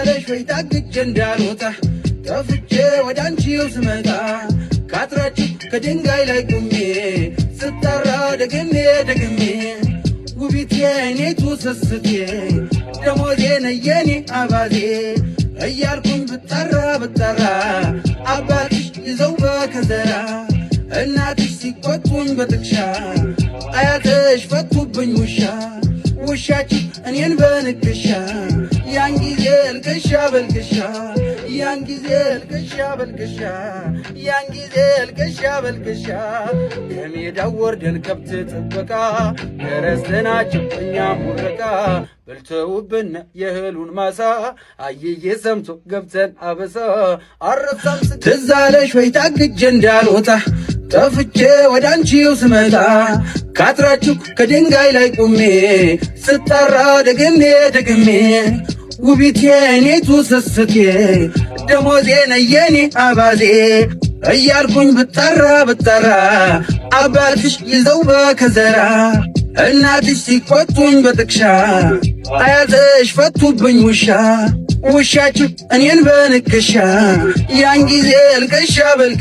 ትዛለሽ ወይ ታግቼ እንዳልወጣ ጠፍቼ ወዳንቺው ስመጣ ካጥራችሁ ከድንጋይ ላይ ቁሜ ስጠራ ደግሜ ደግሜ ውቢቴ እኔቱ ስስቴ ደሞዜ ነየኔ አባዜ እያልኩኝ ብጠራ አባትሽ ይዘው በከዘራ እናትሽ ሲቆጡኝ በጥቅሻ አያትሽ ፈቱብኝ ውሻችሁ እኔን በንክሻ ያን ጊዜ ልቅሻ በልቅሻ ያን ጊዜ ልቅሻ በልቅሻ ያን ጊዜ ልቅሻ በልቅሻ ከሜዳው ወርደን ከብት ጥበቃ ደረስናቸው እኛ ሙረቃ በልተውብን የእህሉን ማሳ አየዬ ሰምቶ ገብተን አበሳ አረሳም ትዛለሽ ወይ ታግቼ እንዳልወጣ ጠፍቼ ወዳንቺው ስመጣ ካጥራችሁ ከድንጋይ ላይ ቁሜ ስጠራ ደግሜ ደግሜ ውቢቴ እኔቱ ስስቴ ደሞዜ ነየኔ አባዜ እያልኩኝ ብጠራ አባትሽ ይዘው በከዘራ እናትሽ ሲቆጡኝ በጥቅሻ አያትሽ ፈቱብኝ ውሻችሁ እኔን በንክሻ ያን ጊዜ ልቅሻ በልቅሻ